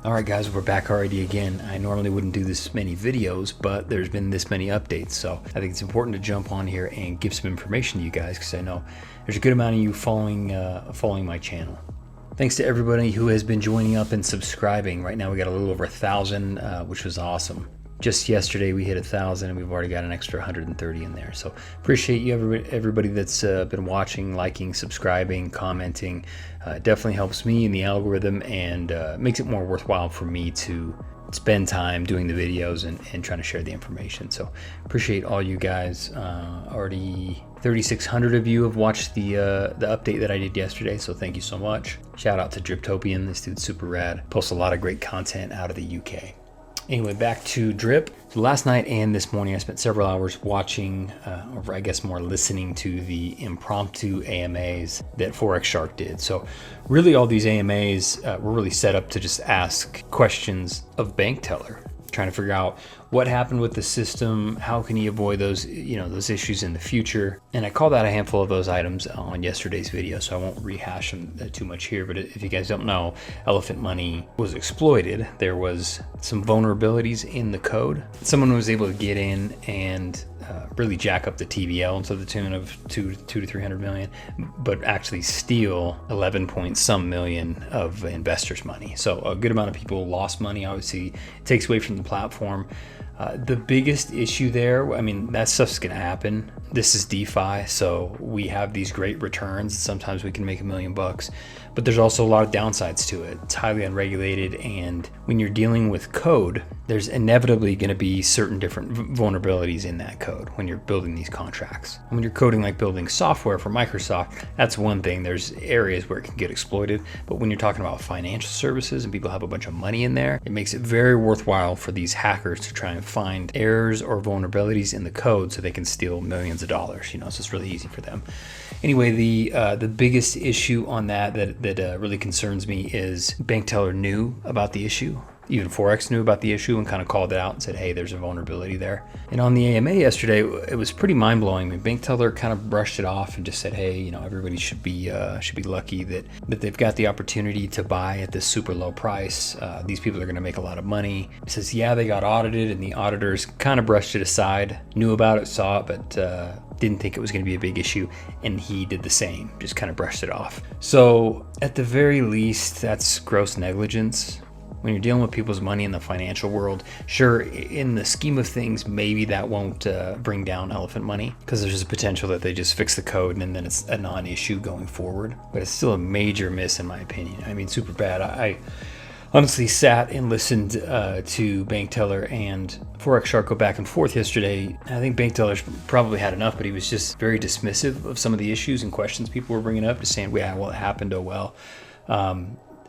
Alright guys, we're back already again. I normally wouldn't do this many videos, but there's been this many updates, so I think it's important to jump on here and give some information to you guys, because I know there's a good amount of you following my channel. Thanks to everybody who has been joining up and subscribing. Right now we got a little over 1,000, which was awesome. Just yesterday we hit 1,000 and we've already got an extra 130 in there. So appreciate you, everybody that's been watching, liking, subscribing, commenting. Definitely helps me in the algorithm and makes it more worthwhile for me to spend time doing the videos and trying to share the information. So appreciate all you guys. Already 3,600 of you have watched the update that I did yesterday, so thank you so much. Shout out to Drip.community. This dude's super rad. Posts a lot of great content out of the UK. Anyway, back to Drip. So last night and this morning I spent several hours watching, or I guess more listening to the impromptu AMAs that Forex Shark did. So really all these AMAs were really set up to just ask questions of Bank Teller, trying to figure out what happened with the system, how can he avoid those, those issues in the future. And I called out a handful of those items on yesterday's video, so I won't rehash them too much here. But if you guys don't know, elephant money was exploited. There was some vulnerabilities in the code. Someone was able to get in and really jack up the TVL to the tune of 200 to 300 million, but actually steal 11 point some million of investors' money. So a good amount of people lost money. Obviously, it takes away from the platform. The biggest issue there, I mean, that stuff's gonna happen. This is DeFi, so we have these great returns. Sometimes we can make $1 million, but there's also a lot of downsides to it. It's highly unregulated, and when you're dealing with code, there's inevitably gonna be certain different vulnerabilities in that code when you're building these contracts. When you're coding like building software for Microsoft, that's one thing. There's areas where it can get exploited, but when you're talking about financial services and people have a bunch of money in there, it makes it very worthwhile for these hackers to try and find errors or vulnerabilities in the code so they can steal millions of dollars. So it's really easy for them. Anyway, the biggest issue on that really concerns me is Bank Teller knew about the issue. Even Forex knew about the issue and kind of called it out and said, hey, there's a vulnerability there. And on the AMA yesterday, it was pretty mind-blowing. I mean, Bank Teller kind of brushed it off and just said, hey, everybody should be lucky that they've got the opportunity to buy at this super low price. These people are going to make a lot of money. It says, yeah, they got audited, and the auditors kind of brushed it aside, knew about it, saw it, but didn't think it was going to be a big issue, and he did the same, just kind of brushed it off. So at the very least, that's gross negligence. When you're dealing with people's money in the financial world, sure, in the scheme of things, maybe that won't bring down elephant money, because there's a potential that they just fix the code and then it's a non-issue going forward. But it's still a major miss in my opinion. I mean, super bad. I honestly sat and listened to Bank Teller and Forex Shark go back and forth yesterday. I think Bank Teller's probably had enough, but he was just very dismissive of some of the issues and questions people were bringing up, just saying, yeah, well, it happened, oh well.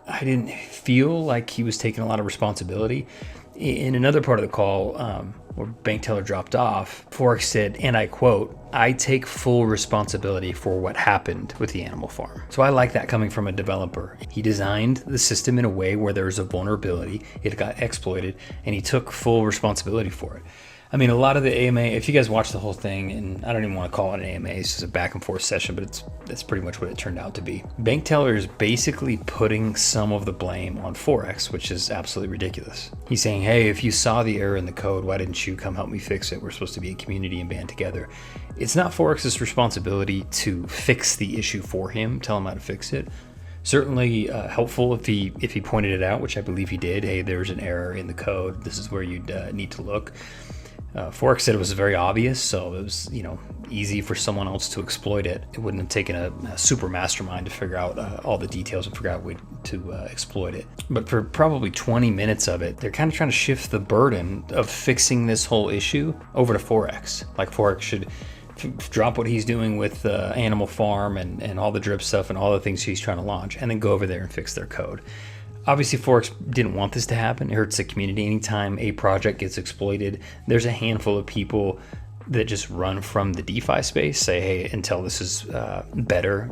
I didn't feel like he was taking a lot of responsibility. In another part of the call, where Bank Teller dropped off, Forex said, and I quote, "I take full responsibility for what happened with the animal farm." So I like that coming from a developer. He designed the system in a way where there's a vulnerability, it got exploited, and he took full responsibility for it. I mean, a lot of the AMA, if you guys watch the whole thing, and I don't even want to call it an AMA, it's just a back and forth session, but that's pretty much what it turned out to be. Bank Teller is basically putting some of the blame on Forex, which is absolutely ridiculous. He's saying, hey, if you saw the error in the code, why didn't you come help me fix it? We're supposed to be a community and band together. It's not Forex's responsibility to fix the issue for him, tell him how to fix it. Certainly helpful if he pointed it out, which I believe he did. Hey, there's an error in the code. This is where you'd need to look. Forex said it was very obvious, so it was easy for someone else to exploit it. It wouldn't have taken a super mastermind to figure out all the details and figure out a way to exploit it. But for probably 20 minutes of it, they're kind of trying to shift the burden of fixing this whole issue over to Forex. Like Forex should drop what he's doing with Animal Farm and all the drip stuff and all the things he's trying to launch, and then go over there and fix their code. Obviously, Forex didn't want this to happen. It hurts the community. Anytime a project gets exploited, there's a handful of people that just run from the DeFi space say, hey, until this is better,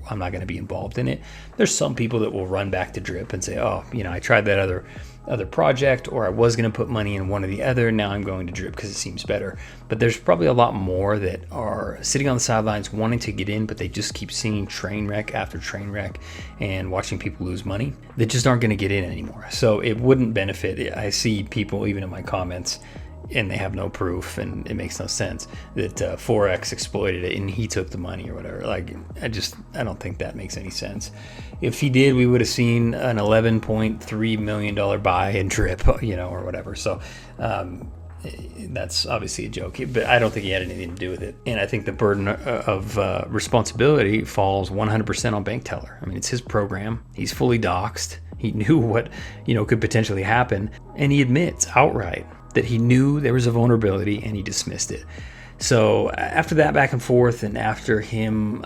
I'm not going to be involved in it. There's some people that will run back to Drip and say, oh, I tried that other project, or I was going to put money in one or the other. Now I'm going to Drip because it seems better. But there's probably a lot more that are sitting on the sidelines wanting to get in, but they just keep seeing train wreck after train wreck and watching people lose money that just aren't going to get in anymore. So it wouldn't benefit. I see people even in my comments, and they have no proof, and it makes no sense, that Forex exploited it and he took the money or whatever. Like, I don't think that makes any sense. If he did, we would have seen an $11.3 million buy in Drip, or whatever. So that's obviously a joke, but I don't think he had anything to do with it. And I think the burden of responsibility falls 100% on Bank Teller. I mean, it's his program. He's fully doxxed. He knew what, could potentially happen. And he admits outright that he knew there was a vulnerability and he dismissed it. So after that back and forth, and after him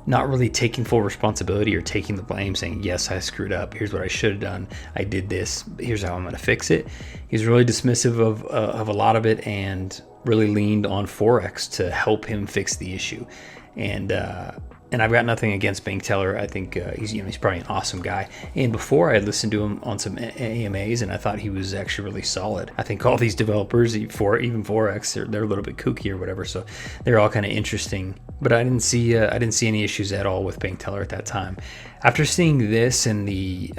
not really taking full responsibility or taking the blame, saying, yes, I screwed up, here's what I should have done, I did this, here's how I'm going to fix it, he's really dismissive of a lot of it, and really leaned on Forex to help him fix the issue. And I've got nothing against Bank Teller. I think he's probably an awesome guy. And before, I had listened to him on some AMAs, and I thought he was actually really solid. I think all these developers, even Forex, they're a little bit kooky or whatever, so they're all kind of interesting. But I didn't see any issues at all with Bank Teller at that time. After seeing this and the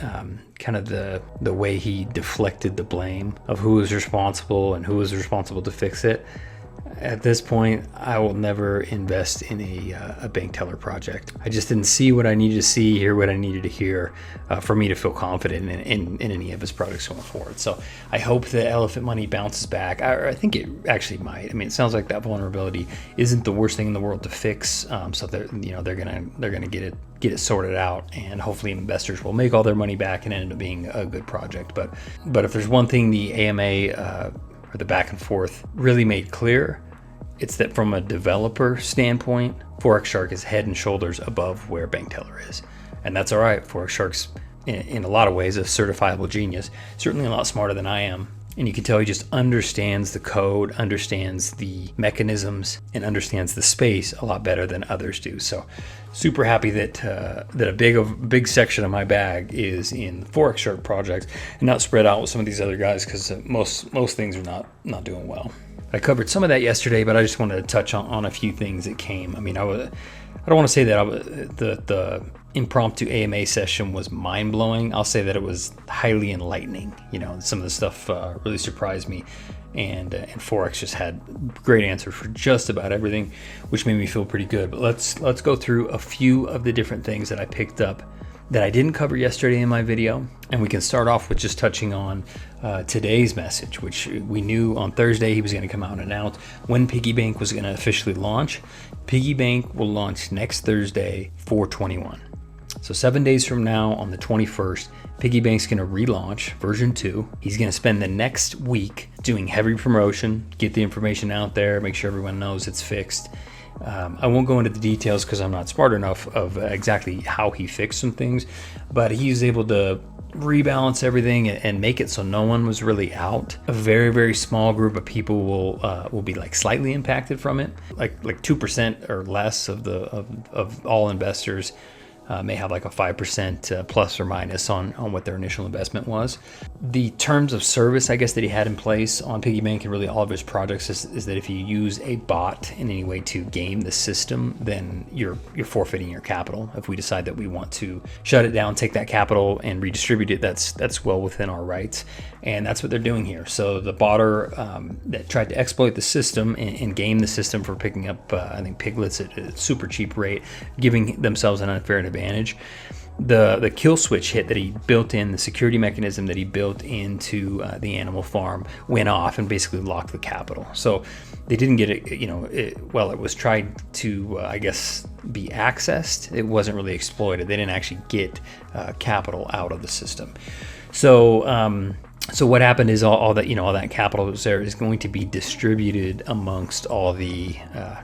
kind of the way he deflected the blame of who was responsible and who was responsible to fix it, at this point, I will never invest in a Bank Teller project. I just didn't see what I needed to see, hear what I needed to hear for me to feel confident in any of his products going forward. So I hope that Elephant Money bounces back. I think it actually might. I mean, it sounds like that vulnerability isn't the worst thing in the world to fix. So they're gonna get it sorted out, and hopefully investors will make all their money back and end up being a good project. But if there's one thing the AMA or the back and forth really made clear, it's that from a developer standpoint, Forex Shark is head and shoulders above where Bank Teller is. And that's all right. Forex Shark's, in a lot of ways, a certifiable genius, certainly a lot smarter than I am. And you can tell he just understands the code, understands the mechanisms, and understands the space a lot better than others do. So super happy that a big section of my bag is in the Forex Shark project and not spread out with some of these other guys, because most things are not doing well. I covered some of that yesterday, but I just wanted to touch on a few things that came. I mean, I don't want to say that the impromptu AMA session was mind-blowing. I'll say that it was highly enlightening. Some of the stuff really surprised me, and Forex just had great answers for just about everything, which made me feel pretty good. But let's go through a few of the different things that I picked up that I didn't cover yesterday in my video, and we can start off with just touching on today's message, which we knew on Thursday he was going to come out and announce when Piggy Bank was going to officially launch. Piggy Bank will launch next Thursday, 4/21. So 7 days from now, on the 21st, Piggy Bank's going to relaunch version 2. He's going to spend the next week doing heavy promotion, get the information out there, make sure everyone knows it's fixed. I won't go into the details because I'm not smart enough of exactly how he fixed some things, but he was able to rebalance everything and make it so no one was really out. A very, very small group of people will be like slightly impacted from it, like 2% or less of all investors may have like a 5% plus or minus on what their initial investment was. The terms of service, I guess, that he had in place on Piggy Bank and really all of his projects is that if you use a bot in any way to game the system, then you're forfeiting your capital. If we decide that we want to shut it down, take that capital and redistribute it, that's well within our rights. And that's what they're doing here. So the botter that tried to exploit the system and game the system for picking up, I think, piglets at a super cheap rate, giving themselves an unfair advantage. The kill switch hit that he built in, the security mechanism that he built into the animal farm went off and basically locked the capital. So they didn't get it, it was tried to, I guess, be accessed. It wasn't really exploited. They didn't actually get capital out of the system. So what happened is all that capital that was there is going to be distributed amongst all the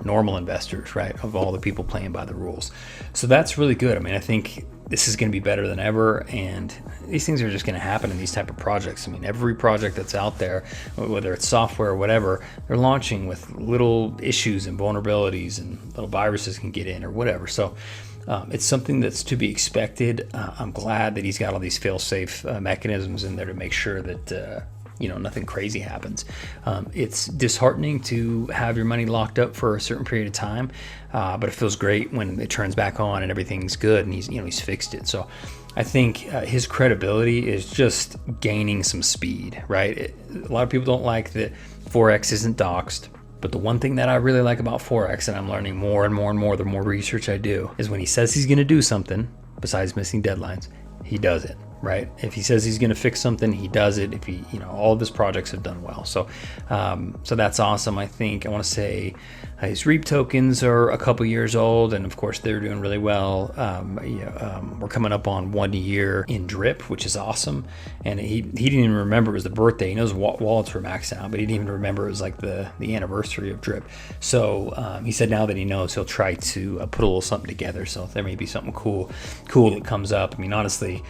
normal investors, right? Of all the people playing by the rules. So that's really good. I mean, I think this is going to be better than ever, and these things are just going to happen in these type of projects. I mean, every project that's out there, whether it's software or whatever, they're launching with little issues and vulnerabilities, and little viruses can get in or whatever. So it's something that's to be expected. I'm glad that he's got all these fail-safe mechanisms in there to make sure that nothing crazy happens. It's disheartening to have your money locked up for a certain period of time, but it feels great when it turns back on and everything's good and he's fixed it. So I think his credibility is just gaining some speed, right? A lot of people don't like that Forex isn't doxed. But the one thing that I really like about Forex, and I'm learning more and more and more the more research I do, is when he says he's going to do something, besides missing deadlines, he does it, right? If he says he's going to fix something, he does it. If he, all of his projects have done well. So that's awesome. I think I want to say his REAP tokens are a couple years old, and of course they're doing really well. We're coming up on 1 year in drip, which is awesome. And he didn't even remember it was the birthday. He knows wallets were maxed out, but he didn't even remember it was like the anniversary of drip. So he said now that he knows, he'll try to put a little something together. So there may be something cool that comes up. I mean, honestly,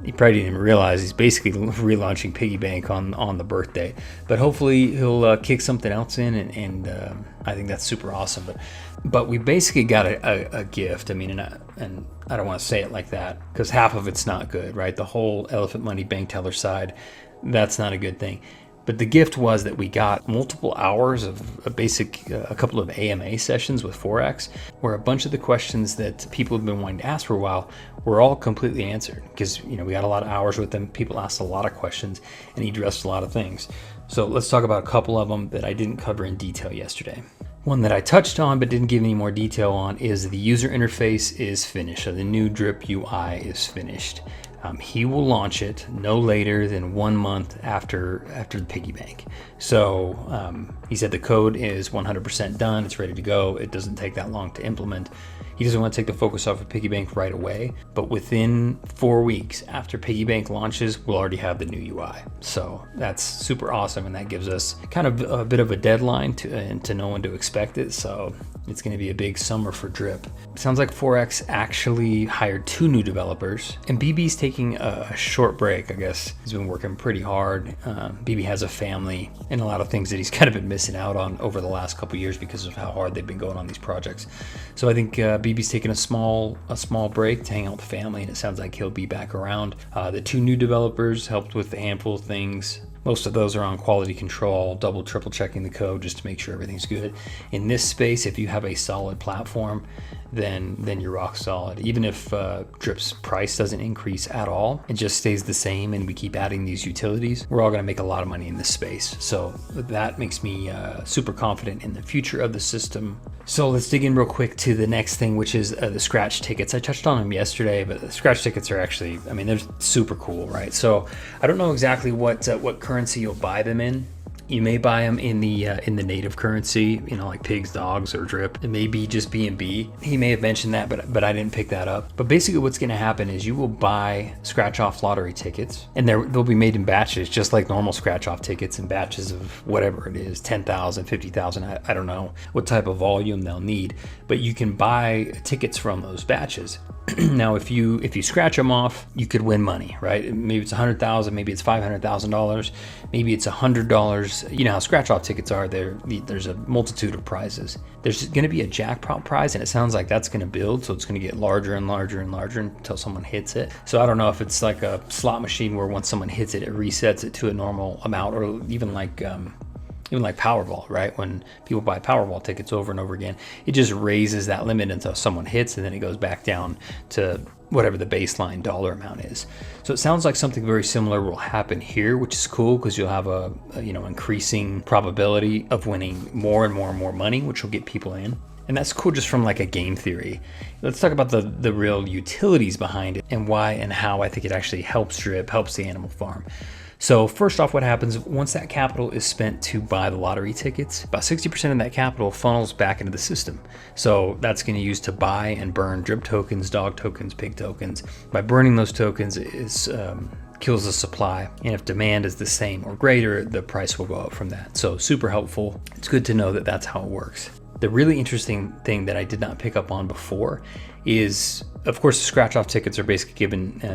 he probably didn't even realize he's basically relaunching Piggy Bank on the birthday. But hopefully he'll kick something else in, and I think that's super awesome. But we basically got a gift. I mean, and I don't want to say it like that because half of it's not good, right? The whole elephant money bank teller side, that's not a good thing. But the gift was that we got multiple hours of a couple of AMA sessions with Forex, where a bunch of the questions that people have been wanting to ask for a while were all completely answered. Because we got a lot of hours with him. People asked a lot of questions, and he addressed a lot of things. So let's talk about a couple of them that I didn't cover in detail yesterday. One that I touched on but didn't give any more detail on is the user interface is finished. So the new drip UI is finished. He will launch it no later than 1 month after the piggy bank. So he said the code is 100% done. It's ready to go. It doesn't take that long to implement. He doesn't want to take the focus off of piggy bank right away, but within 4 weeks after piggy bank launches, we'll already have the new UI. So that's super awesome, and that gives us kind of a bit of a deadline to know when to expect it. So it's going to be a big summer for drip. Sounds like Forex actually hired 2 new developers, and BB's taking a short break. I guess he's been working pretty hard. BB has a family and a lot of things that he's kind of been missing out on over the last couple years because of how hard they've been going on these projects. So I think BB's taking a small break to hang out with the family, and it sounds like he'll be back around. The 2 new developers helped with a handful of things. Most of those are on quality control, double, triple checking the code just to make sure everything's good. In this space, if you have a solid platform, then you're rock solid. Even if Drip's price doesn't increase at all, it just stays the same, and we keep adding these utilities, we're all going to make a lot of money in this space. So that makes me super confident in the future of the system. So let's dig in real quick to the next thing, which is the scratch tickets. I touched on them yesterday, but the scratch tickets are actually, I mean, they're super cool, right? So I don't know exactly what currency you'll buy them in. You may buy them in the native currency, like pigs, dogs, or drip. It may be just BNB. He may have mentioned that, but I didn't pick that up. But basically what's going to happen is you will buy scratch-off lottery tickets, and they'll be made in batches, just like normal scratch-off tickets, in batches of whatever it is, 10,000, 50,000. I don't know what type of volume they'll need, but you can buy tickets from those batches. Now, if you scratch them off, you could win money, right? Maybe it's $100,000, maybe it's $500,000, maybe it's $100. You know how scratch-off tickets are. There's a multitude of prizes. There's going to be a jackpot prize, and it sounds like that's going to build, so it's going to get larger and larger and larger until someone hits it. So I don't know if it's like a slot machine where once someone hits it, it resets it to a normal amount, or even like Powerball, right? When people buy Powerball tickets over and over again, it just raises that limit until someone hits, and then it goes back down to whatever the baseline dollar amount is. So it sounds like something very similar will happen here, which is cool because you'll have a increasing probability of winning more and more and more money, which will get people in. And that's cool just from like a game theory. Let's talk about the real utilities behind it and why and how I think it actually helps Drip, helps the animal farm. So first off, what happens once that capital is spent to buy the lottery tickets, about 60% of that capital funnels back into the system. So that's going to use to buy and burn drip tokens, dog tokens, pig tokens. By burning those tokens, kills the supply, and if demand is the same or greater, the price will go up from that. So super helpful. It's good to know that that's how it works. The really interesting thing that I did not pick up on before is, of course, the scratch-off tickets are basically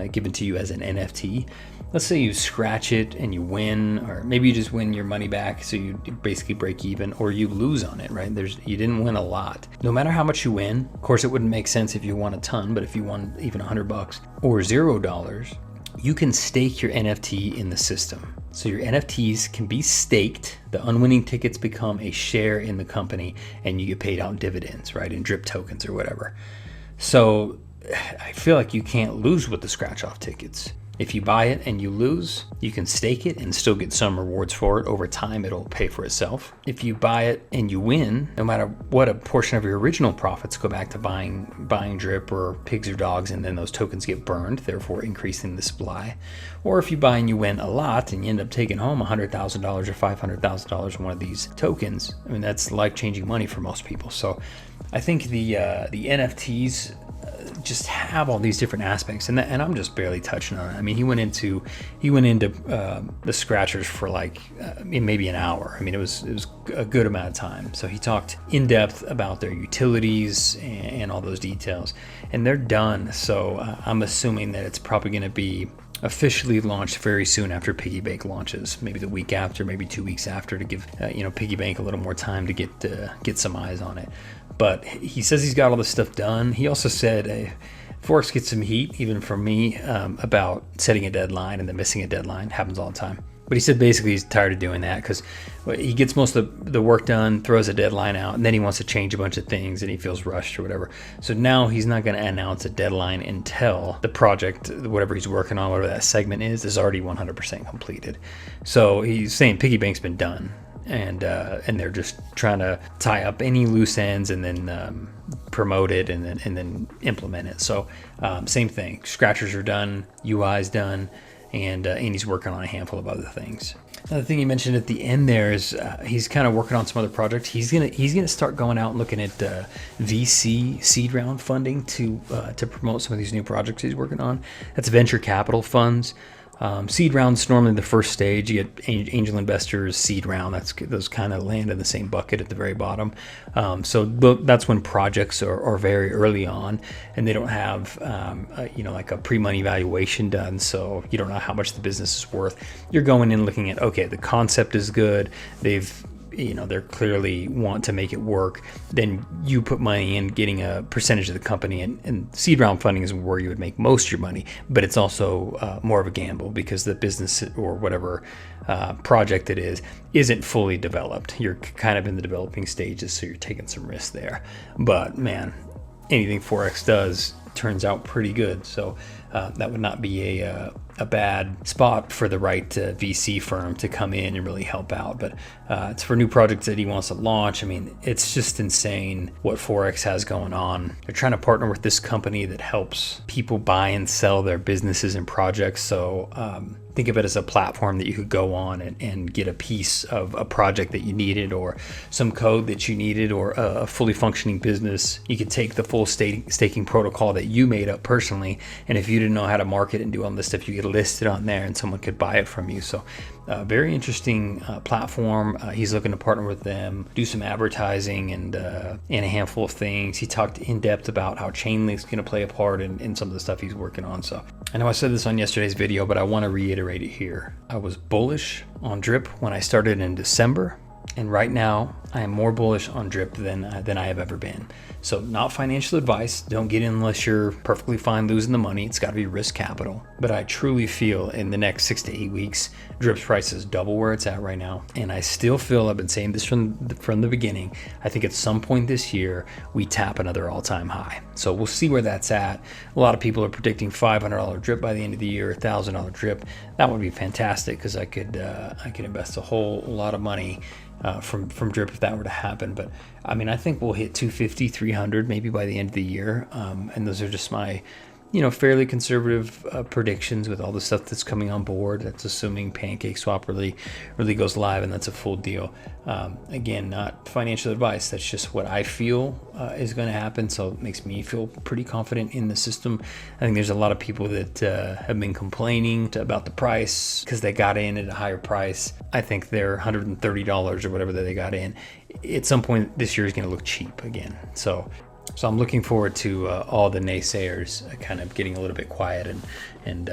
given to you as an NFT. Let's say you scratch it and you win, or maybe you just win your money back, so you basically break even, or you lose on it, right? You didn't win a lot. No matter how much you win, of course, it wouldn't make sense if you won a ton, but if you won even $100 or $0, you can stake your NFT in the system. So your NFTs can be staked. The unwinning tickets become a share in the company, and you get paid out in dividends, right? In drip tokens or whatever. So I feel like you can't lose with the scratch-off tickets. If you buy it and you lose, you can stake it and still get some rewards for it. Over time, it'll pay for itself. If you buy it and you win, no matter what, a portion of your original profits go back to buying drip or pigs or dogs, and then those tokens get burned, therefore increasing the supply. Or if you buy and you win a lot and you end up taking home $100,000 or $500,000 in one of these tokens, I mean, that's life-changing money for most people. So I think the NFTs just have all these different aspects, and I'm just barely touching on it. I mean, he went into the scratchers for like maybe an hour. I mean, it was a good amount of time. So he talked in depth about their utilities and all those details, and they're done. So I'm assuming that it's probably going to be officially launched very soon after Piggy Bank launches, maybe the week after, maybe 2 weeks after, to give Piggy Bank a little more time to get some eyes on it. But he says he's got all this stuff done. He also said Forex gets some heat, even from me, about setting a deadline and then missing a deadline. Happens all the time. But he said basically he's tired of doing that because he gets most of the work done, throws a deadline out, and then he wants to change a bunch of things and he feels rushed or whatever. So now he's not going to announce a deadline until the project, whatever he's working on, whatever that segment is already 100% completed. So he's saying Piggy Bank's been done. And they're just trying to tie up any loose ends and then promote it and then implement it. So same thing. Scratchers are done, UI's done, and he's working on a handful of other things. Another thing he mentioned at the end there is he's kind of working on some other projects. He's gonna start going out and looking at VC seed round funding to promote some of these new projects he's working on. That's venture capital funds. Seed round's normally the first stage. You get angel investors, seed round. Those kind of land in the same bucket at the very bottom. So that's when projects are very early on, and they don't have like a pre-money valuation done. So you don't know how much the business is worth. You're going in looking at, okay, the concept is good. They're clearly want to make it work. Then you put money in, getting a percentage of the company, and seed round funding is where you would make most of your money, but it's also more of a gamble because the business or whatever project it isn't fully developed. You're kind of in the developing stages, so you're taking some risks there. But man, anything Forex does turns out pretty good. So that would not be a bad spot for the right VC firm to come in and really help out. But it's for new projects that he wants to launch. I mean, it's just insane what Forex has going on. They're trying to partner with this company that helps people buy and sell their businesses and projects. So think of it as a platform that you could go on and get a piece of a project that you needed, or some code that you needed, or a fully functioning business. You could take the full staking protocol that you made up personally, and if you didn't know how to market and do all this stuff, you get listed on there and someone could buy it from you. So very interesting platform. He's looking to partner with them, do some advertising and a handful of things. He talked in depth about how Chainlink's going to play a part in some of the stuff he's working on. So I know I said this on yesterday's video, but I want to reiterate it here. I was bullish on drip when I started in December, and right now I am more bullish on drip than I have ever been. So not financial advice. Don't get in unless you're perfectly fine losing the money. It's got to be risk capital. But I truly feel in the next 6 to 8 weeks, drip's price is double where it's at right now. And I still feel, I've been saying this from the beginning, I think at some point this year, we tap another all-time high. So we'll see where that's at. A lot of people are predicting $500 drip by the end of the year, $1,000 drip. That would be fantastic because I could invest a whole lot of money from drip if that were to happen. But I mean, I think we'll hit 250, 300 maybe by the end of the year. And those are just my fairly conservative predictions with all the stuff that's coming on board. That's assuming PancakeSwap really goes live, and that's a full deal. Again, not financial advice. That's just what I feel is going to happen. So it makes me feel pretty confident in the system. I think there's a lot of people that have been complaining about the price because they got in at a higher price. I think they're $130 or whatever that they got in. At some point this year is going to look cheap again. So I'm looking forward to all the naysayers kind of getting a little bit quiet and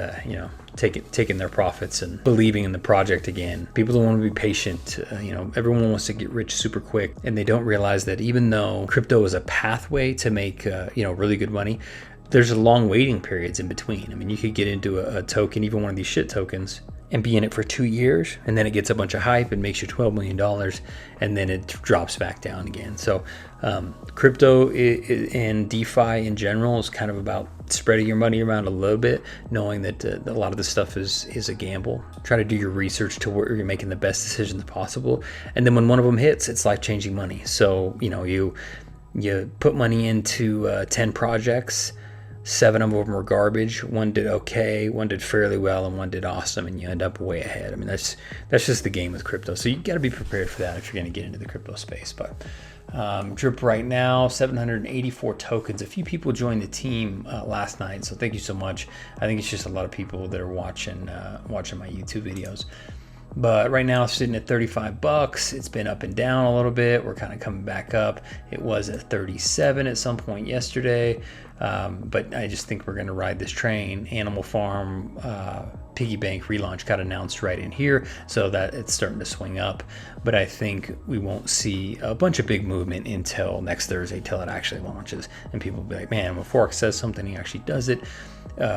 taking their profits and believing in the project again. People don't want to be patient. Everyone wants to get rich super quick, and they don't realize that even though crypto is a pathway to make really good money, there's a long waiting periods in between. I mean, you could get into a token, even one of these shit tokens, and be in it for 2 years, and then it gets a bunch of hype and makes you $12 million, and then it drops back down again. So crypto and DeFi in general is kind of about spreading your money around a little bit, knowing that a lot of this stuff is a gamble. Try to do your research to where you're making the best decisions possible, and then when one of them hits, it's life-changing money. So you put money into 10 projects. 7 of them were garbage. 1 did okay, 1 did fairly well, and 1 did awesome, and you end up way ahead. I mean, that's just the game with crypto. So you got to be prepared for that if you're going to get into the crypto space. But Drip right now, 784 tokens. A few people joined the team last night, so thank you so much. I think it's just a lot of people that are watching my YouTube videos. But right now it's sitting at $35. It's been up and down a little bit. We're kind of coming back up. It was at 37 at some point yesterday. But I just think we're going to ride this train. Animal Farm, Piggy Bank relaunch got announced right in here, so that it's starting to swing up. But I think we won't see a bunch of big movement until next Thursday, till it actually launches. And people will be like, man, when Forex says something, he actually does it.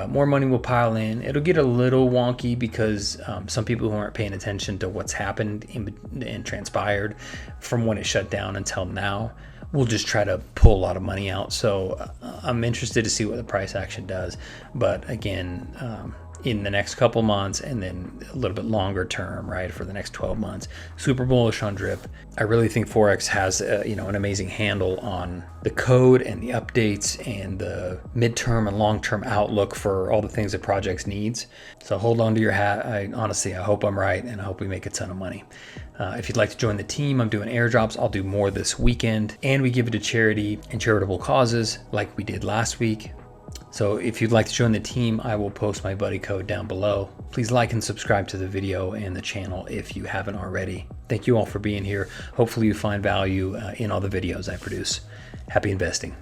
More money will pile in. It'll get a little wonky because some people who aren't paying attention to what's happened and transpired from when it shut down until now will just try to pull a lot of money out. So I'm interested to see what the price action does. But again, in the next couple months, and then a little bit longer term, right, for the next 12 months, super bullish on Drip. I really think Forex has an amazing handle on the code and the updates and the midterm and long-term outlook for all the things that projects needs. So hold on to your hat. I hope I'm right, and I hope we make a ton of money. If you'd like to join the team, I'm doing airdrops. I'll do more this weekend, and we give it to charity and charitable causes like we did last week. So if you'd like to join the team, I will post my buddy code down below. Please like and subscribe to the video and the channel if you haven't already. Thank you all for being here. Hopefully you find value in all the videos I produce. Happy investing.